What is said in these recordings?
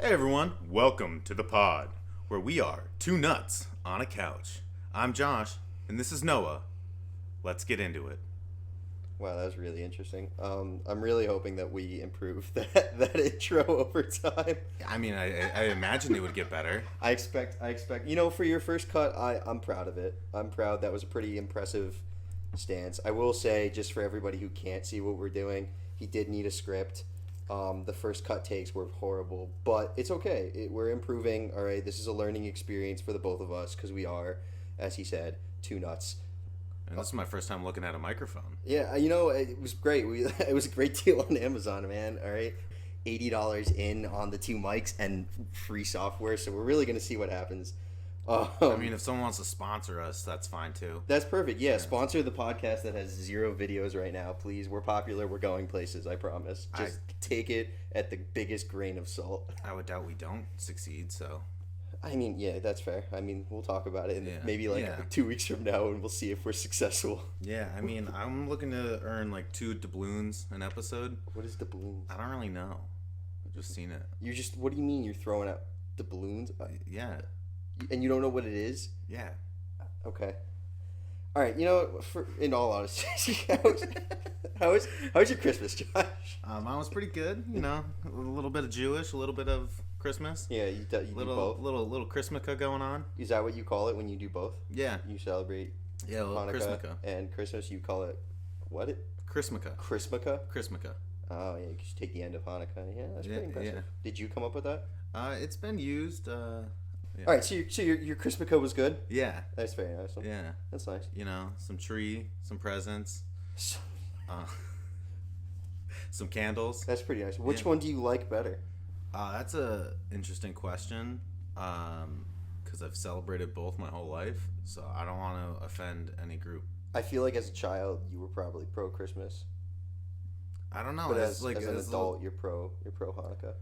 Hey everyone, welcome to the pod, where we are two nuts on a couch. I'm Josh, and this is Noah. Let's get into it. Wow, that was really interesting. I'm really hoping that we improve that intro over time. I imagine it would get better. I expect. For your first cut, I'm proud of it. I'm proud. That was a pretty impressive stance. I will say, just for everybody who can't see what we're doing, he did need a script. The first cut takes were horrible, but it's okay. We're improving. All right, this is a learning experience for the both of us because we are, as he said, two nuts. And this is my first time looking at a microphone. Yeah, it was great. It was a great deal on Amazon, man. All right, $80 in on the two mics and free software. So we're really gonna see what happens. If someone wants to sponsor us, that's fine too. That's perfect. Yeah, sponsor the podcast that has 0 videos right now, please. We're popular. We're going places. I promise. Just take it at the biggest grain of salt. I would doubt we don't succeed, so. Yeah, that's fair. We'll talk about it in maybe 2 weeks from now, and we'll see if we're successful. Yeah, I'm looking to earn like 2 doubloons an episode. What is doubloons? I don't really know. I've just seen it. What do you mean you're throwing out doubloons? Yeah. And you don't know what it is? Yeah. Okay. All right. In all honesty, how was your Christmas, Josh? Mine was pretty good. A little bit of Jewish, a little bit of Christmas. Yeah, you do both. Little Christmaka going on. Is that what you call it when you do both? Yeah. You celebrate. Yeah, a little Hanukkah Chrismaka. And Christmas. You call it what? Chrismaka. Chrismaka. Oh yeah, you just take the end of Hanukkah. Yeah, that's pretty impressive. Yeah. Did you come up with that? It's been used. Yeah. All right, so your Christmas was good. Yeah, that's very nice. Yeah, that's nice. Some tree, some presents, some candles. That's pretty nice. Which one do you like better? That's a interesting question. Because I've celebrated both my whole life, so I don't want to offend any group. I feel like as a child you were probably pro Christmas. I don't know. But as an adult, you're pro Hanukkah.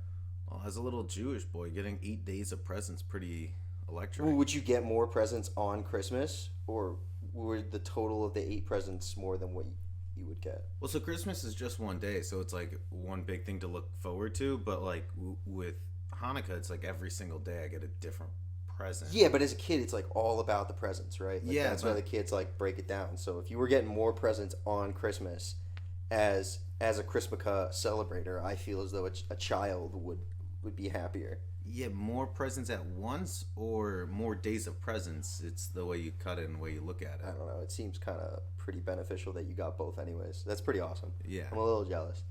Well, as a little Jewish boy, getting 8 days of presents pretty electric. Well, would you get more presents on Christmas, or were the total of the 8 presents more than what you would get? Well, so Christmas is just one day, so it's like one big thing to look forward to. But like with Hanukkah, it's like every single day I get a different present. Yeah, but as a kid, it's like all about the presents, right? Like, yeah, that's why the kids like break it down. So if you were getting more presents on Christmas, as a Christmaka celebrator, I feel as though a child would be happier. Yeah, more presents at once or more days of presents. It's the way you cut it and the way you look at it. I don't know. It seems kind of pretty beneficial that you got both anyways. That's pretty awesome. Yeah. I'm a little jealous.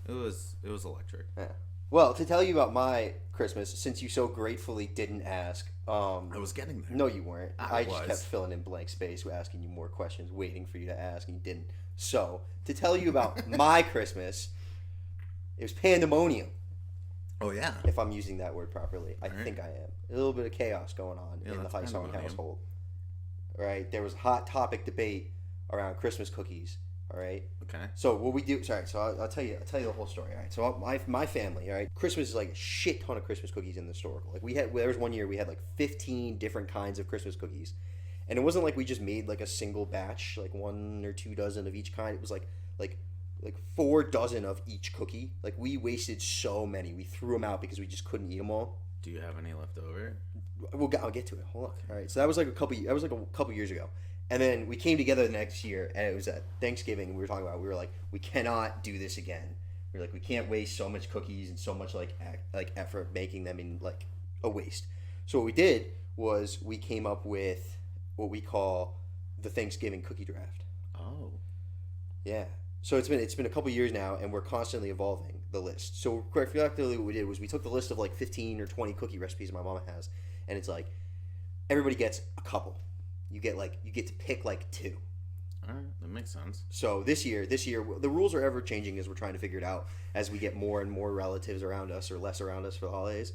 It was electric. Yeah. Well, to tell you about my Christmas, since you so gratefully didn't ask. I was getting there. No, you weren't. I just kept filling in blank space, asking you more questions, waiting for you to ask, and you didn't. So, to tell you about my Christmas, it was pandemonium. Oh, yeah. If I'm using that word properly. I think I am. A little bit of chaos going on in the Heisong household. All right. There was a hot topic debate around Christmas cookies. All right. Okay. So what we do? Sorry. So I'll tell you the whole story. All right. So my family. All right. Christmas is like a shit ton of Christmas cookies in the store. Like there was one year we had like 15 different kinds of Christmas cookies, and it wasn't like we just made like a single batch, like 1 or 2 dozen of each kind. It was like 4 dozen of each cookie. Like we wasted so many. We threw them out because we just couldn't eat them all. Do you have any left over? I'll get to it. Hold on. All right. So that was like a couple years ago. And then we came together the next year, and it was at Thanksgiving, and we were like, we cannot do this again. We were like, we can't waste so much cookies and so much like effort making them in like a waste. So what we did was we came up with what we call the Thanksgiving cookie draft. Oh. Yeah. So it's been a couple years now, and we're constantly evolving the list. So effectively what we did was we took the list of like 15 or 20 cookie recipes my mama has, and it's like everybody gets a couple. You get to pick like 2. All right, that makes sense. So this year, the rules are ever changing as we're trying to figure it out as we get more and more relatives around us or less around us for the holidays.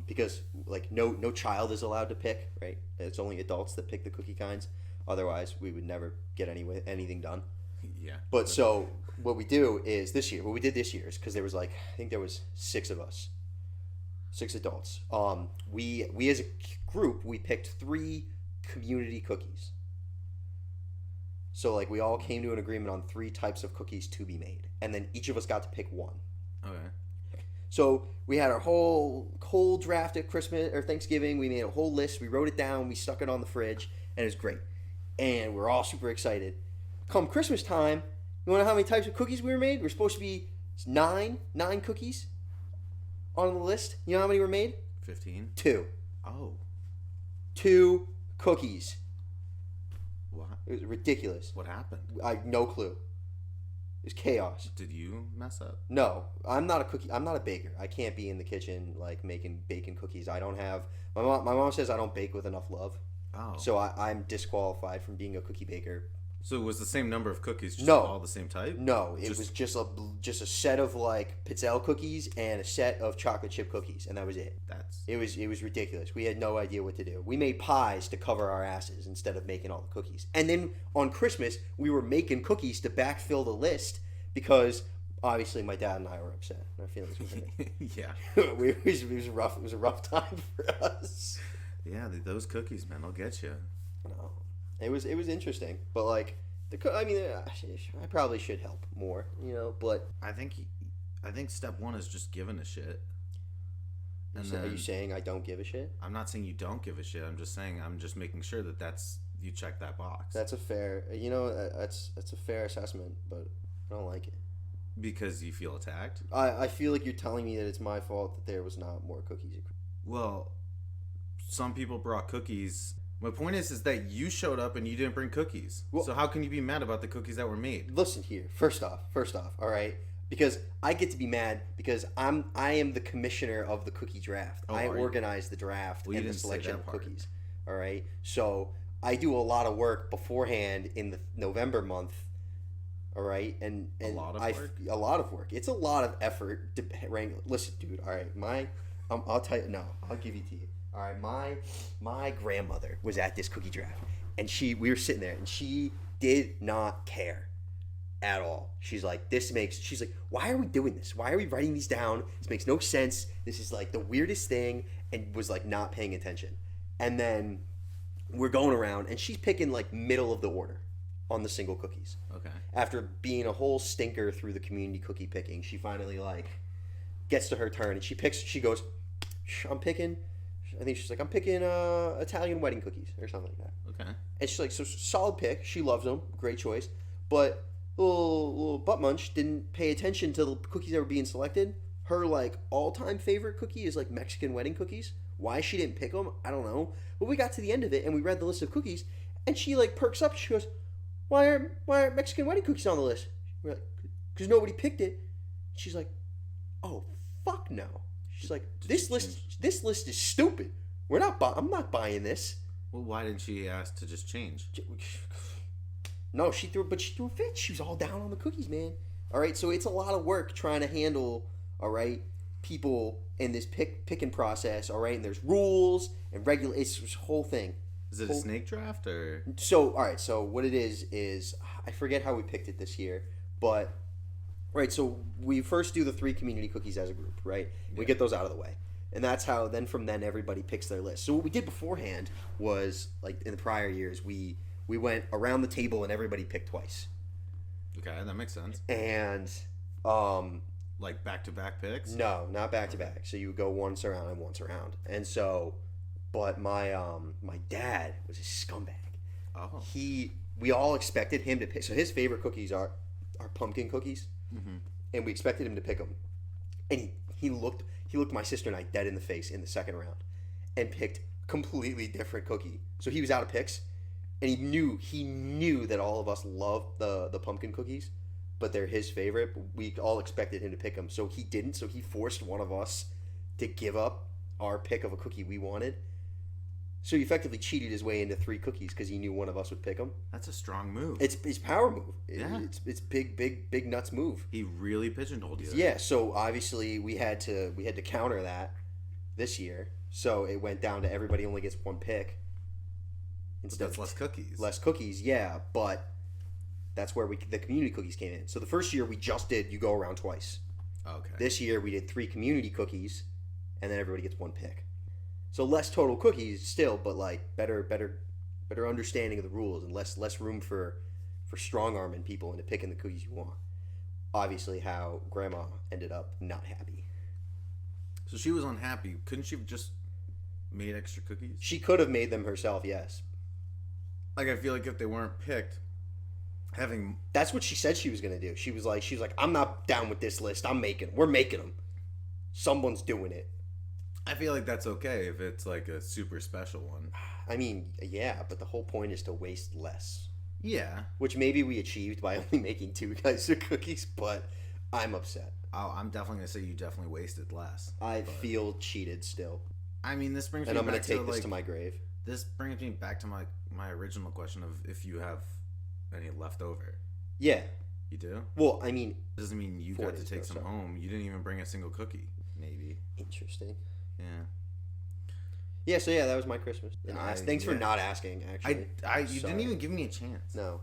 Because like no child is allowed to pick, right? It's only adults that pick the cookie kinds. Otherwise, we would never get anything done. Yeah. But so what we did this year is because there was I think there was 6 of us, 6 adults. We as a group we picked 3 community cookies. So like we all came to an agreement on 3 types of cookies to be made, and then each of us got to pick one. Okay. So we had our whole draft at Christmas or Thanksgiving. We made a whole list. We wrote it down. We stuck it on the fridge, and it was great. And we're all super excited. Come Christmas time, you want to know how many types of cookies we were made? We're supposed to be nine cookies on the list. You know how many were made? 15. Two. Oh, 2 cookies. what? It was ridiculous. What happened? I no clue. It was chaos. Did you mess up? No, I'm not a baker. I can't be in the kitchen like making bacon cookies. I don't have my mom says I don't bake with enough love. Oh, So I'm disqualified from being a cookie baker. so it was the same number of cookies, just No. all the same type? No, it Just- was just a set of like Pizzelle cookies and a set of chocolate chip cookies, and that was it. That's It was ridiculous. We had no idea what to do. We made pies to cover our asses instead of making all the cookies. And then on Christmas, we were making cookies to backfill the list because obviously my dad and I were upset. Our feelings were hurt. yeah, it was rough. It was a rough time for us. yeah. Those cookies, man, they'll get you. No, it was interesting, but like I mean, I probably should help more, But I think step one is just giving a shit. And are then you saying I don't give a shit? I'm not saying you don't give a shit. I'm just saying I'm just making sure that's you check that box. That's a fair, that's a fair assessment, but I don't like it. Because you feel attacked. I feel like you're telling me that it's my fault that there was not more cookies. Well, some people brought cookies. My point is that you showed up and you didn't bring cookies. Well- So how can you be mad about the cookies that were made? Listen here. First off, all right, because I get to be mad because I am the commissioner of the cookie draft. Oh, I are you? organize the draft Well, you and the didn't say selection that of part. cookies. All right, so I do a lot of work beforehand in the November month. All right, and A lot of work? a lot of work. It's a lot of effort to wrangle. Listen, dude. All right, I'll tell you. No, I'll give you to you. All right, my grandmother was at this cookie draft, and we were sitting there, and she did not care at all. She's like, she's like, why are we doing this? Why are we writing these down? This makes no sense. This is like the weirdest thing, and was like not paying attention. And then we're going around, and she's picking like middle of the order on the single cookies. Okay. After being a whole stinker through the community cookie picking, she finally like gets to her turn, and she goes, I'm picking Italian wedding cookies or something like that. Okay. And she's like, so solid pick. She loves them. Great choice. But little butt munch didn't pay attention to the cookies that were being selected. Her like all-time favorite cookie is like Mexican wedding cookies. Why she didn't pick them, I don't know. But we got to the end of it and we read the list of cookies, and she like perks up. She goes, why are Mexican wedding cookies on the list? We're like, because nobody picked it. She's like, oh fuck no. She's like, Did this she list is stupid. I'm not buying this. Well, why didn't she ask to just change? No, she threw a fit. She was all down on the cookies, man. All right, so it's a lot of work trying to handle, all right, people in this picking process, all right, and there's rules and it's this whole thing. Is it a snake draft or? So, all right, so what it is I forget how we picked it this year, but right, so we first do the 3 community cookies as a group, right? We get those out of the way. And that's how from then everybody picks their list. So what we did beforehand was, like in the prior years, we went around the table and everybody picked twice. Okay, that makes sense. And Like back-to-back picks. no, not back to back. So you would go once around and once around. And so, but my dad was a scumbag. Oh. We all expected him to pick. So his favorite cookies are pumpkin cookies, and we expected him to pick them. And he looked my sister and I dead in the face in the second round, and picked completely different cookie. So he was out of picks, and he knew that all of us love the pumpkin cookies, but they're his favorite. But we all expected him to pick them, so he didn't. So he forced one of us to give up our pick of a cookie we wanted. So he effectively cheated his way into 3 cookies because he knew one of us would pick them. That's a strong move. It's power move. Yeah. It's big nuts move. He really pigeonholed you. There. Yeah. So obviously we had to counter that this year. So it went down to everybody only gets 1 pick. But that's less cookies. Less cookies, yeah. But that's where the community cookies came in. So the first year we just did you go around twice. Okay. This year we did 3 community cookies, and then everybody gets 1 pick. So less total cookies still, but like better understanding of the rules and less room for strong arming people into picking the cookies you want. Obviously, how Grandma ended up not happy. So she was unhappy. Couldn't she have just made extra cookies? She could have made them herself, yes. Like, I feel like if they weren't picked, having That's what she said she was gonna do. She was like, I'm not down with this list. We're making them. Someone's doing it. I feel like that's okay if it's like a super special one. I mean, yeah, but the whole point is to waste less. Yeah. Which maybe we achieved by only making 2 guys of cookies, but I'm upset. Oh, I'm definitely gonna say you definitely wasted less. I but- feel cheated still. I mean, this brings And me I'm gonna back take to this like to my grave. this brings me back to my original question of if you have any left over. Yeah. You do? Well, I mean, Doesn't mean you 4 got to days take ago, some sorry. home. You didn't even bring a single cookie. Maybe. interesting. Yeah. Yeah, so yeah, that was my Christmas. And thanks for yeah. not asking, actually. You didn't even give me a chance. No.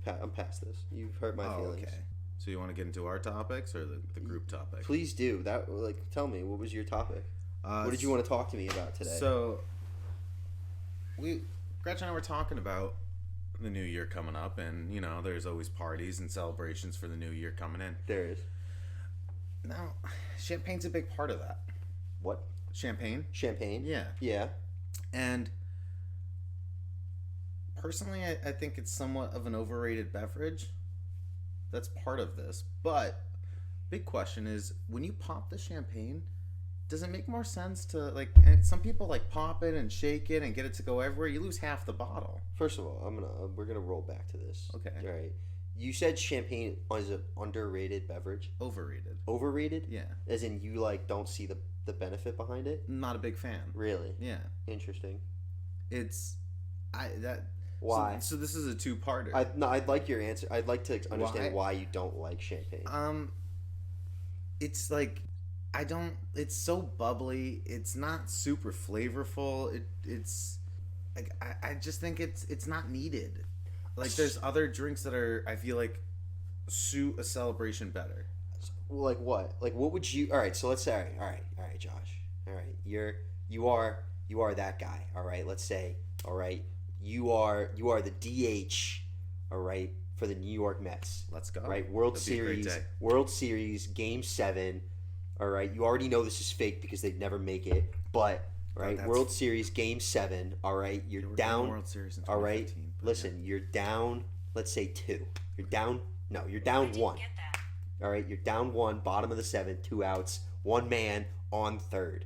I'm past this. You've hurt my feelings. Okay. So you want to get into our topics or the group topic? Please do. Tell me, what was your topic? What did you want to talk to me about today? So, Gretchen and I were talking about the new year coming up, and there's always parties and celebrations for the new year coming in. There is. Now, champagne's a big part of that. What? Champagne? Champagne? Yeah. Yeah. And personally, I think it's somewhat of an overrated beverage. That's part of this. But big question is, when you pop the champagne, does it make more sense to and some people pop it and shake it and get it to go everywhere? You lose half the bottle. First of all, we're gonna roll back to this. Okay. All right. You said champagne is an underrated beverage. Overrated. Overrated? Yeah. As in you don't see the benefit behind it? Not a big fan. Really? Yeah. Interesting. Why? So this is a two-parter. I'd like your answer. I'd like to understand why you don't like champagne. It's it's so bubbly. It's not super flavorful. It's I just think it's not needed. There's other drinks that I feel like suit a celebration better. Like what? Like what would you? All right. So let's say, all right, Josh. All right, you are that guy. All right. Let's say, all right, you are the DH. All right, for the New York Mets. Let's go. Right, World Series, Game 7. All right, you already know this is fake because they'd never make it. But right, World Series, Game 7. All right, you're down. World Series in all right, 2015, listen, yeah. You're down. Let's say 2. You're down. No, you're down 1. All right, you're down 1, bottom of the 7th, 2 outs, 1 man on third.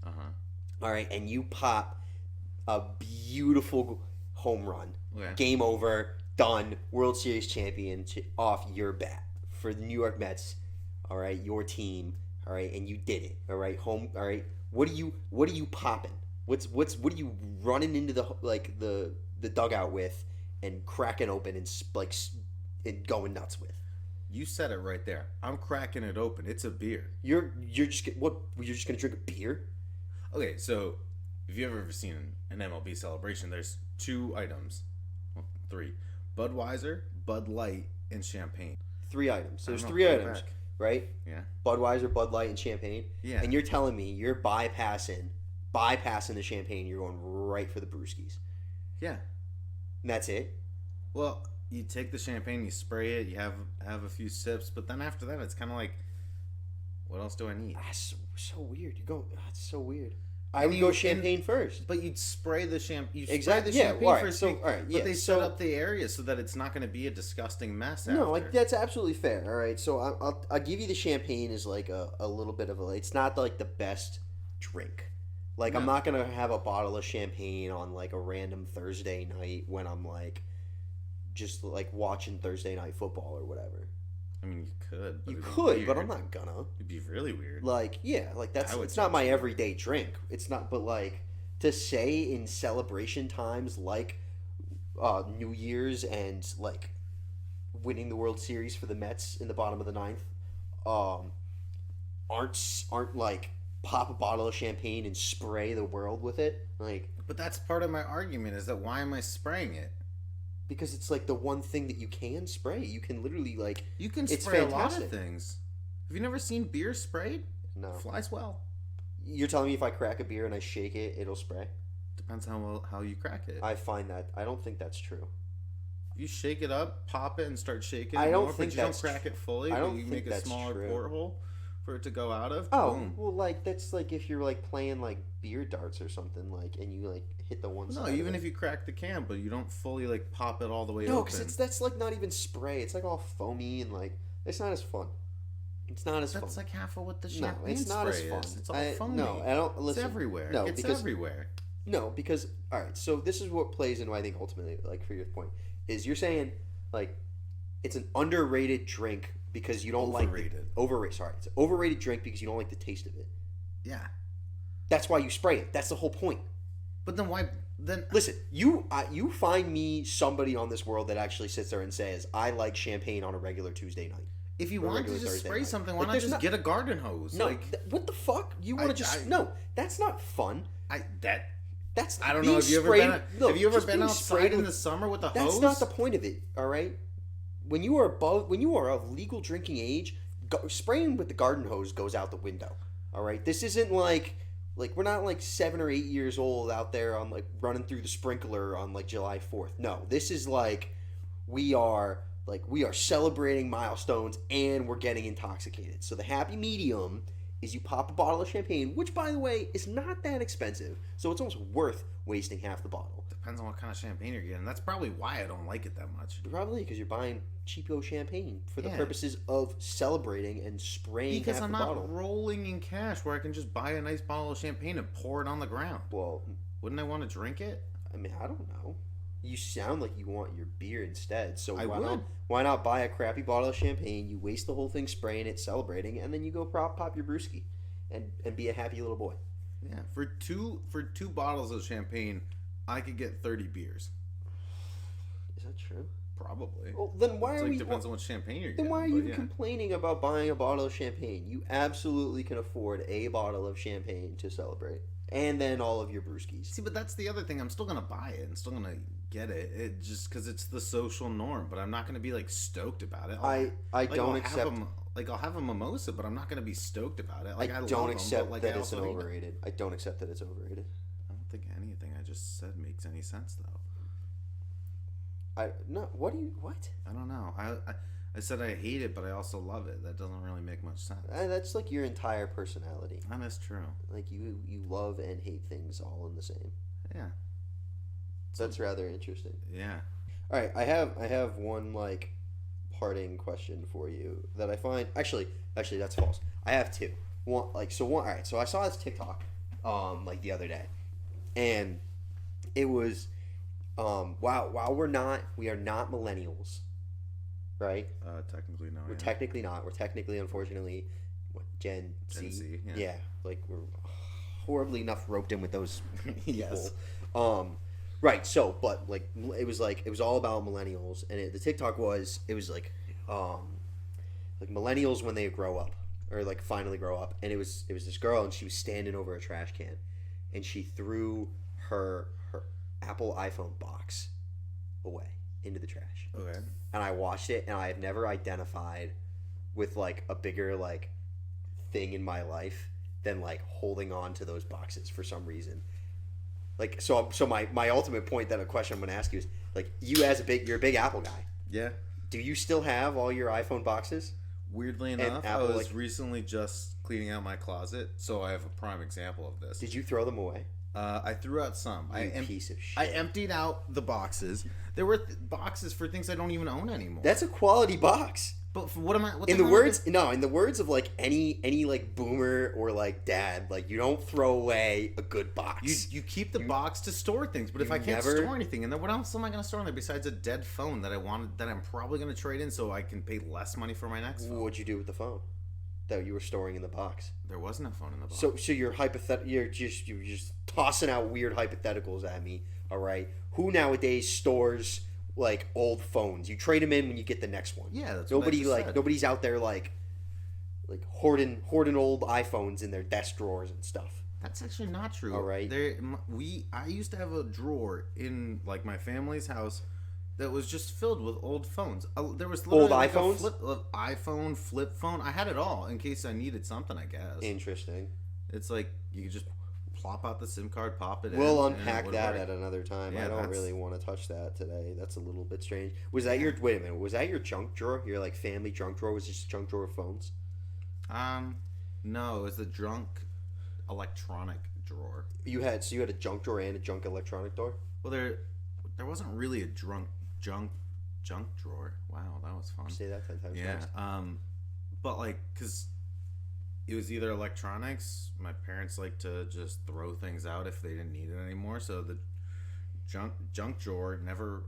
All right, and you pop a beautiful home run. Okay. Game over, done. World Series champion off your bat for the New York Mets. All right, your team. All right, and you did it. All right, home. All right, what are you popping? What are you running into the dugout with and cracking open and going nuts with? You said it right there. I'm cracking it open. It's a beer. You're just gonna drink a beer? Okay, so if you've ever seen an MLB celebration, there's 2 items, well, 3: Budweiser, Bud Light, and champagne. 3 items. So there's 3 items, right? Yeah. Budweiser, Bud Light, and champagne. Yeah. And you're telling me you're bypassing the champagne. You're going right for the brewskis. Yeah. And that's it. Well, you take the champagne, you spray it, you have a few sips, but then after that, it's kind of like, what else do I need? That's so weird. That's so weird. I would go champagne first. But you'd spray the champagne. Exactly. The champagne first. So, all right. Yeah. But they set up the area so that it's not going to be a disgusting mess. No, after. that's absolutely fair. All right. So I'll give you the champagne as a little bit of it's not the best drink. No. I'm not gonna have a bottle of champagne on a random Thursday night when I'm just watching Thursday night football or whatever. I mean, you could. But you could, but I'm not gonna. It'd be really weird. That's it's not my everyday drink. It's not, but to say in celebration times New Year's and winning the World Series for the Mets in the bottom of the 9th, aren't pop a bottle of champagne and spray the world with it. But that's part of my argument is that why am I spraying it? Because it's the one thing that you can spray. You can literally you can it's spray fantastic. A lot of things. Have you never seen beer sprayed? No. It flies well. You're telling me if I crack a beer and I shake it, it'll spray? Depends how you crack it. I don't think that's true. You shake it up, pop it, and start shaking. I don't more, think but you don't crack it fully. I don't but you think make a that's smaller true. porthole for it to go out of. Oh, Boom. well, like that's like if you're like playing like beer darts or something, like, and you like hit the one No, side. even if you crack the can, but you don't fully like pop it all the way no, open. because that's like not even spray. It's like all foamy and like it's not as fun. It's not as That's fun. like half of what the No, champagne it's not as spray fun. is. It's all foamy. No, I don't listen. It's everywhere. No, it's because everywhere. no, because all right. So this is what plays into I think ultimately, like for your point, is you're saying like it's an underrated drink because you don't Overrated. Sorry, it's an overrated drink because you don't like the taste of it. Yeah. That's why you spray it. That's the whole point. But then why? Then Listen, you find me somebody on this world that actually sits there and says I like champagne on a regular Tuesday night. if you Or want to regular just Thursday spray night. something, why Like, not there's just not- get a garden hose? No, like what the fuck? You want to just no? That's not fun. That's I don't being know. Have you ever sprayed- been? look, Have you ever just been being outside sprayed in with- the summer with a That's hose? not the point of it. All right. When you are of legal drinking age, spraying with the garden hose goes out the window. All right. This isn't like we're not like 7 or 8 years old out there on like running through the sprinkler on like July 4th. No, this is like we are celebrating milestones and we're getting intoxicated. So the happy medium is you pop a bottle of champagne, which by the way is not that expensive. So it's almost worth wasting half the bottle. Depends on what kind of champagne you're getting. That's probably why I don't like it that much. Probably because you're buying cheapo champagne for the Yeah. purposes of celebrating and spraying Because half I'm the not bottle. rolling in cash where I can just buy a nice bottle of champagne and pour it on the ground. Well, Wouldn't I want to drink it? I mean, I don't know. You sound like you want your beer instead. So I why would. not? Why not buy a crappy bottle of champagne? You waste the whole thing spraying it, celebrating, and then you go pop your brewski, and be a happy little boy. Yeah. For two bottles of champagne, I could get 30 beers. Is that true? Probably. Well, then why It's are like, we? depends on what champagne you're Then getting. why are but you yeah. complaining about buying a bottle of champagne? You absolutely can afford a bottle of champagne to celebrate, and then all of your brewskis. See, but that's the other thing. I'm still gonna buy it. I'm still gonna get it. It just because it's the social norm. But I'm not gonna be like stoked about it. I don't accept. I'll have a mimosa, but I'm not gonna be stoked about it. Like I don't love 'em, accept but, like, that I it's an also hate- overrated. I don't accept that it's overrated. I don't think anything I just said makes any sense though. What do you what? I don't know. I said I hate it, but I also love it. That doesn't really make much sense. That's like your entire personality. And that's true. Like you love and hate things all in the same. Yeah. That's rather interesting. Yeah. All right, I have one like parting question for you that I find actually that's false. I have two. All right. So I saw this TikTok like the other day, and it was while we are not millennials, right? Technically no. We're technically not. We're technically, unfortunately, Gen Gen Z, yeah. Yeah, like we're horribly enough roped in with those people. Yes. Right. So, but like it was all about millennials, and the TikTok was millennials when they grow up or like finally grow up, and it was this girl, and she was standing over a trash can, and she threw her Apple iPhone box away into the trash. Okay. And I watched it, and I have never identified with like a bigger like thing in my life than like holding on to those boxes for some reason. Like so my ultimate point, that a question I'm going to ask you is like, you're a big Apple guy. Yeah. Do you still have all your iPhone boxes? Weirdly enough, Apple, I was like- recently just cleaning out my closet, so I have a prime example of this. Did you throw them away? I threw out some. You piece of shit. I emptied out the boxes. There were boxes for things I don't even own anymore. That's a quality box. But for what am I? What In the the hell am I words of like any like boomer or like dad, like you don't throw away a good box. You keep the box to store things, but if you I can't never- store anything in there, what else am I going to store in there besides a dead phone that I'm probably going to trade in so I can pay less money for my next phone? What'd you do with the phone that you were storing in the box? There wasn't a phone in the box. So you're you're just tossing out weird hypotheticals at me. All right, who nowadays stores like old phones? You trade them in when you get the next one. Yeah, that's what I just said. Nobody's out there like hoarding old iPhones in their desk drawers and stuff. That's actually not true. All right. I used to have a drawer in like my family's house that was just filled with old phones. There was literally Old like iPhones? iPhone, flip phone. I had it all in case I needed something. I guess Interesting. it's like you could just plop out the SIM card, pop it in. We'll and it unpack would that work. at another time. Yeah, I don't that's- really want to touch that today. That's a little bit strange. Was that your wait a minute? Was that your junk drawer? Your like family junk drawer was just a junk drawer of phones? No, it was the drunk electronic drawer. You had a junk drawer and a junk electronic drawer. Well, there wasn't really a junk drawer. Wow, that was fun. Say that 10 times. Yeah. Fast. But like, cause it was either electronics. My parents like to just throw things out if they didn't need it anymore. So the junk drawer never.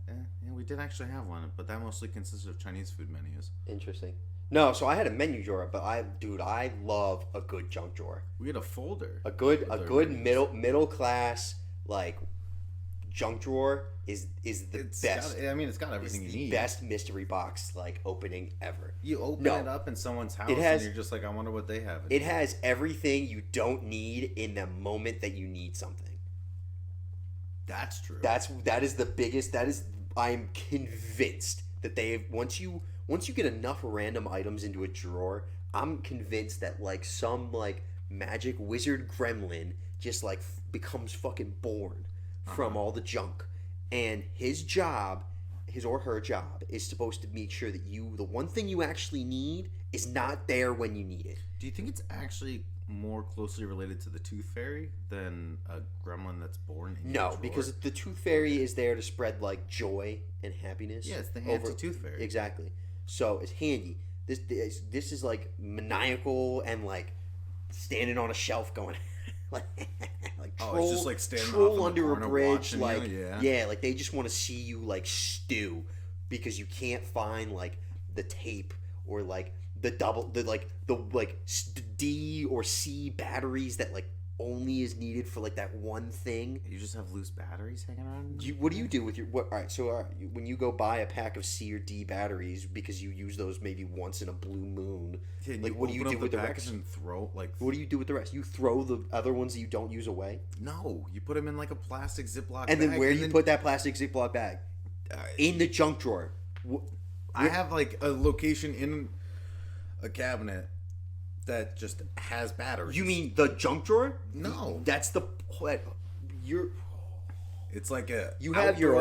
Yeah, we did actually have one, but that mostly consisted of Chinese food menus. Interesting. No, so I had a menu drawer, but I love a good junk drawer. We had a folder. A good middle class like junk drawer is the best. It's got everything you need. Best mystery box like opening ever. You open it up in someone's house, and you're just like, I wonder what they have. It has everything you don't need in the moment that you need something. That's true. That is the biggest. I'm convinced that once you get enough random items into a drawer, I'm convinced that like some like magic wizard gremlin just like becomes fucking born from all the junk, and his or her job is supposed to make sure that the one thing you actually need is not there when you need it. Do you think it's actually more closely related to the Tooth Fairy than a gremlin that's born in your drawer? Because the Tooth Fairy is there to spread like joy and happiness. Yeah, it's the handsy Tooth Fairy. Exactly. So it's handy. This is like maniacal and like standing on a shelf going like it's just like standing troll off under a bridge, like yeah, like they just want to see you like stew because you can't find like the tape or like the D or C batteries that like only is needed for like that one thing. You just have loose batteries hanging around. What do you do with your all right? So when you go buy a pack of C or D batteries because you use those maybe once in a blue moon, like what do you do with the rest? And throw like what do you do with the rest? You throw the other ones that you don't use away? No, you put them in like a plastic Ziploc bag. And then where do you put that plastic Ziploc bag? In the junk drawer. I have like a location in a cabinet that just has batteries. You mean the junk drawer? No, that's the It's like you have your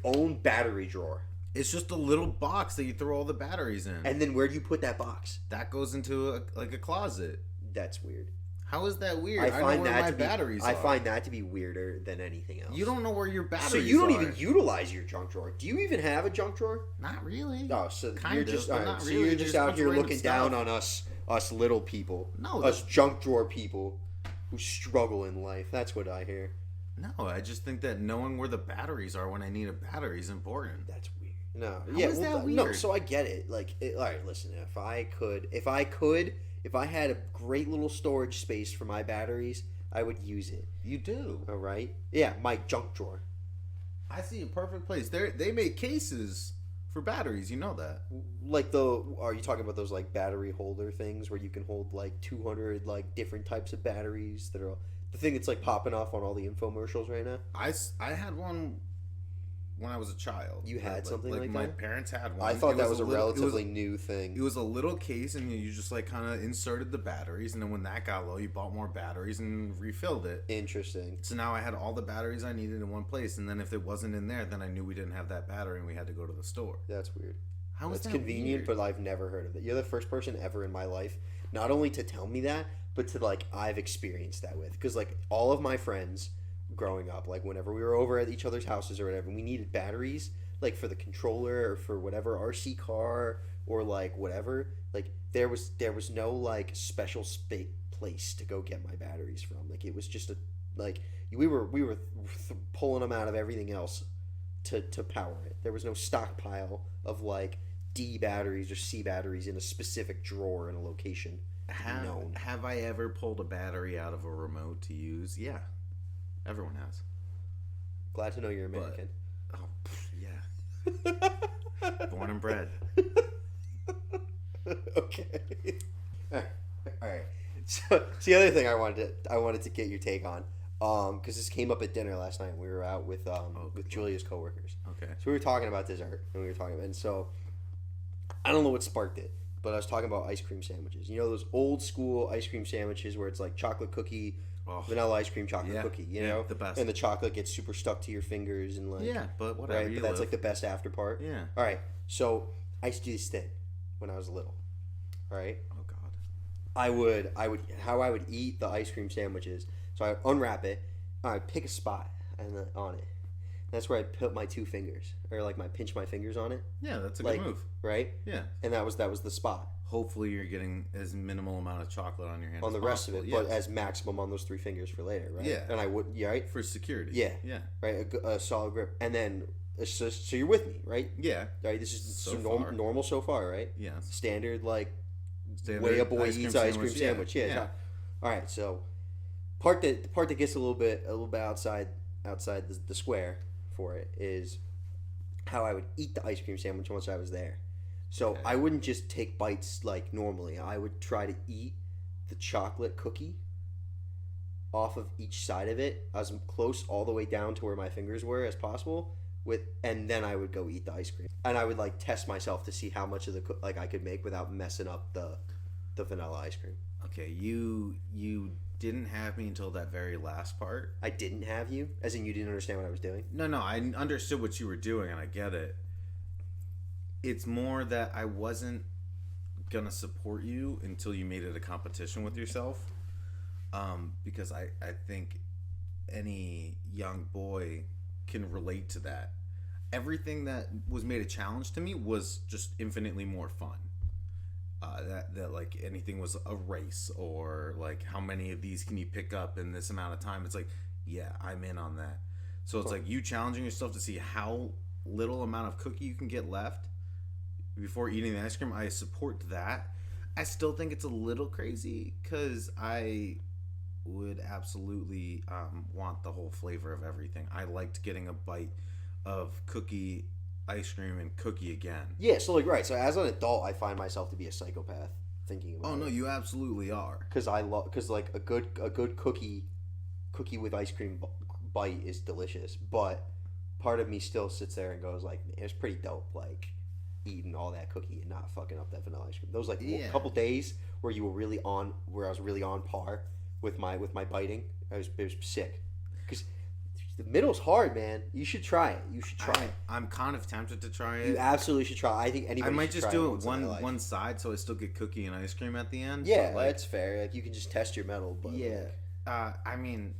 own battery drawer. It's just a little box that you throw all the batteries in. And then where do you put that box? That goes into a closet. That's weird. How is that weird? I find know where my batteries are. I find that to be weirder than anything else. You don't know where your batteries are. So you don't even utilize your junk drawer. Do you even have a junk drawer? Not really. Oh, so you're just not so really. you're just out here looking down on us little people. No, us junk drawer people who struggle in life. That's what I hear. No, I just think that knowing where the batteries are when I need a battery is important. That's weird. No, How is that weird? No, so I get it. Like, all right, listen. If I had a great little storage space for my batteries, I would use it. You do. All right. Yeah, my junk drawer. I see a perfect place. They make cases for batteries. You know that. Like are you talking about those like battery holder things where you can hold like 200 like different types of batteries that are the thing that's like popping off on all the infomercials right now? I had one when I was a child. You had something like that? My parents had one. I thought that was a relatively new thing. It was a little case, and you just like kind of inserted the batteries, and then when that got low, you bought more batteries and refilled it. Interesting. So now I had all the batteries I needed in one place, and then if it wasn't in there, then I knew we didn't have that battery, and we had to go to the store. That's weird. How is that convenient, weird? But I've never heard of it. You're the first person ever in my life, not only to tell me that, but to like I've experienced that with. Because like all of my friends growing up, like whenever we were over at each other's houses or whatever, we needed batteries, like for the controller or for whatever RC car or like whatever. Like there was no like special place to go get my batteries from. Like it was just we were pulling them out of everything else to power it. There was no stockpile of like D batteries or C batteries in a specific drawer in a location. Have I ever pulled a battery out of a remote to use? Yeah, everyone has. Glad to know you're American. Yeah. Born and bred. Okay. All right. So the other thing I wanted to get your take on, because this came up at dinner last night. We were out with Julia's coworkers. Okay. So we were talking about dessert, and so I don't know what sparked it, but I was talking about ice cream sandwiches. You know those old school ice cream sandwiches where it's like chocolate cookie, vanilla ice cream, chocolate cookie. You know, the best. And the chocolate gets super stuck to your fingers and like but whatever. Right, but that's like the best after part. Yeah. All right. So I used to do this thing when I was little. All right. Oh God. how I would eat the ice cream sandwiches. So I would unwrap it, I'd pick a spot and on it. That's where I put my two fingers, or like pinch my fingers on it, Yeah, that's a like good move. right, Yeah. and that was the spot Hopefully, you're getting as minimal amount of chocolate on your hand on as the rest of possible. it, but as maximum on those three fingers for later, right? Yeah. And I would, yeah, right, for security. Yeah. Yeah. right, a solid grip, and then so you're with me, right? Yeah. Right, this is So far. normal so far, right? Yeah. Standard like Standard way a boy ice cream eats ice cream sandwich. sandwich. Yeah. Yeah. All right, so the part that gets a little bit outside the square for it is how I would eat the ice cream sandwich once I was there. So Okay. I wouldn't just take bites like normally. I would try to eat the chocolate cookie off of each side of it as close all the way down to where my fingers were as possible and then I would go eat the ice cream. And I would like test myself to see how much of the I could make without messing up the vanilla ice cream. Okay, you didn't have me until that very last part. I didn't have you, as in you didn't understand what I was doing. No, I understood what you were doing, and I get it. It's more that I wasn't gonna support you until you made it a competition with yourself, because I think any young boy can relate to that. Everything that was made a challenge to me was just infinitely more fun. That like anything was a race, or like how many of these can you pick up in this amount of time. It's like, yeah, I'm in on that. So it's like you challenging yourself to see how little amount of cookie you can get left before eating the ice cream. I support that. I still think it's a little crazy because I would absolutely want the whole flavor of everything. I liked getting a bite of cookie, ice cream, and cookie again. Yeah, so like right. So as an adult, I find myself to be a psychopath thinking about. Oh no, it. you absolutely are. Because like a good cookie with ice cream bite is delicious, but part of me still sits there and goes like, it's pretty dope, like eating all that cookie and not fucking up that vanilla ice cream. Those like Yeah. couple days where I was really on par with my biting. It was sick. Because the middle's hard, man. You should try it. You should try it. I'm kind of tempted to try it. You absolutely should try. I think anybody. I might should just try do it once in their life. one side, so I still get cookie and ice cream at the end. Yeah, but, like, that's fair. Like you can just test your metal, but yeah. like, I mean,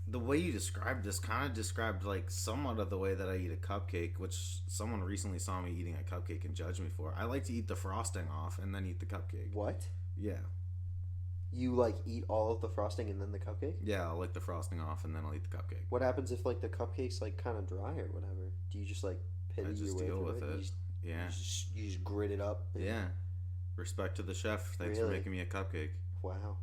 the way you described this kind of described like somewhat of the way that I eat a cupcake, which someone recently saw me eating a cupcake and judged me for. I like to eat the frosting off and then eat the cupcake. what? Yeah. You like eat all of the frosting and then the cupcake? Yeah, I'll lick the frosting off and then I'll eat the cupcake. What happens if like the cupcake's like kind of dry or whatever? Do you just like pity I your just way deal through with it? it. Yeah. You just grit it up. and- Yeah. Respect to the chef. Thanks for Really? making me a cupcake. Wow.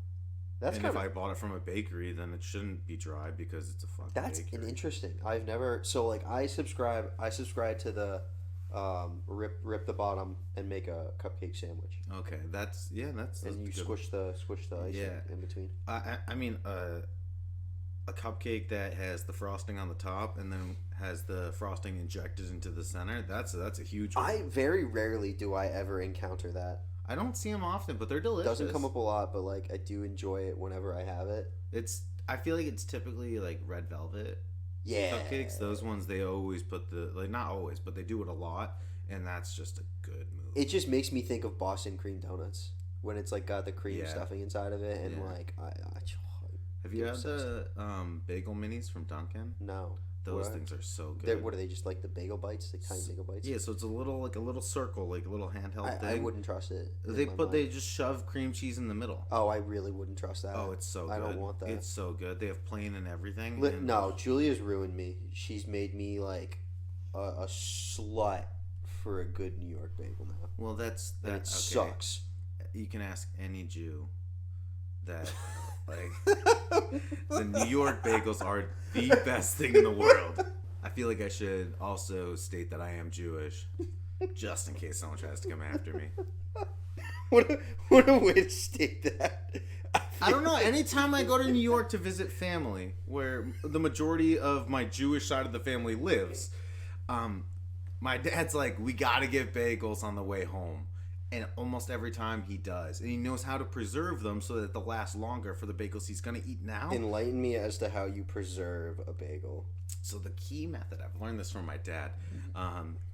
That's And kind if of I bought it from a bakery, then it shouldn't be dry because it's a fucking that's bakery. an interesting. I've never so like I subscribe to the rip the bottom and make a cupcake sandwich. Okay, that's And you good. squish the ice Yeah. in between. I mean, a cupcake that has the frosting on the top and then has the frosting injected into the center. That's a huge one. I very rarely do I ever encounter that. I don't see them often, but they're delicious. Doesn't come up a lot, but like I do enjoy it whenever I have it. I feel like it's typically like red velvet Yeah. cupcakes. Those ones they always put not always, but they do it a lot, and that's just a good move. It just makes me think of Boston cream donuts when it's like got the cream Yeah. stuffing inside of it, and Yeah. like Have you they're had so the bagel minis from Dunkin'? no. Those What? things are so They're, good. what are they just like the bagel bites, the tiny bagel bites? Yeah, so it's a little circle, like a little handheld I thing. wouldn't trust it. in They my put mind. they just shove cream cheese in the middle. Oh, I really wouldn't trust that. Oh, it's so good. I don't want that. It's so good. They have plain and everything. and- No, Julia's ruined me. She's made me like a slut for a good New York bagel now. Well, that And it okay. sucks. You can ask any Jew that like the New York bagels are the best thing in the world. I feel like I should also state that I am Jewish, just in case someone tries to come after me. What a way to state that. I don't know. Anytime I go to New York to visit family, where the majority of my Jewish side of the family lives, my dad's like, we got to get bagels on the way home. And almost every time he does. And he knows how to preserve them so that they'll last longer for the bagels he's going to eat now. Enlighten me as to how you preserve a bagel. So the key method, I've learned this from my dad.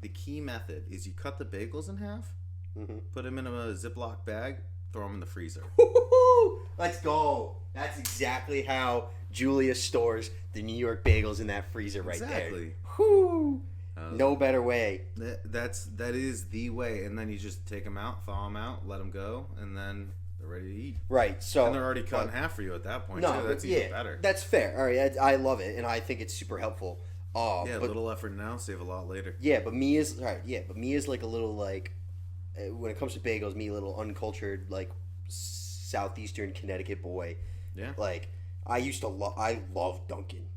The key method is you cut the bagels in half, Mm-hmm. put them in a Ziploc bag, throw them in the freezer. Woo-hoo-hoo! Let's go. That's exactly how Julia stores the New York bagels in that freezer right there. Exactly. Whoo! No better way. That is the way. And then you just take them out, thaw them out, let them go, and then they're ready to eat. Right. So and they're already cut in half for you at that point. No, too. That's even better. That's fair. All right, I love it, and I think it's super helpful. A little effort now, save a lot later. Yeah, but me is right. Yeah, but me is like a little like when it comes to bagels, me a little uncultured like southeastern Connecticut boy. Yeah. Like I love Dunkin'.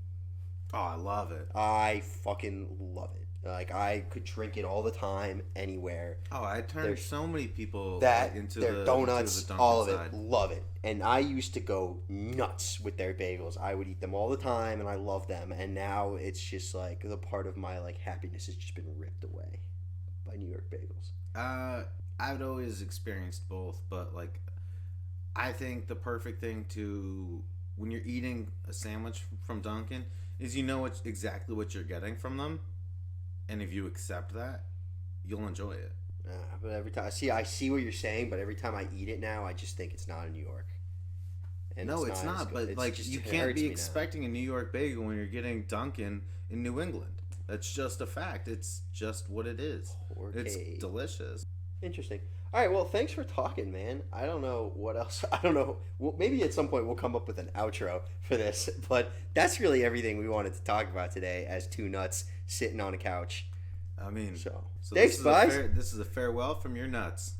Oh, I love it. I fucking love it. Like I could drink it all the time, anywhere. Oh, I turned so many people into their donuts, the all of side. it, love it. And I used to go nuts with their bagels. I would eat them all the time, and I love them. And now it's just like the part of my like happiness has just been ripped away by New York bagels. I've always experienced both, but like, I think the perfect thing to when you're eating a sandwich from Dunkin' is you know exactly what you're getting from them. And if you accept that, you'll enjoy it. But every time I see what you're saying, but every time I eat it now, I just think it's not in New York. And no, it's not. But it's like you can't be expecting a New York bagel when you're getting Dunkin' in New England. That's just a fact. It's just what it is. It's delicious. Interesting. All right. Well, thanks for talking, man. I don't know what else. I don't know. Well, maybe at some point we'll come up with an outro for this. But that's really everything we wanted to talk about today as two nuts sitting on a couch. I mean, thanks, guys. This is a farewell from your nuts.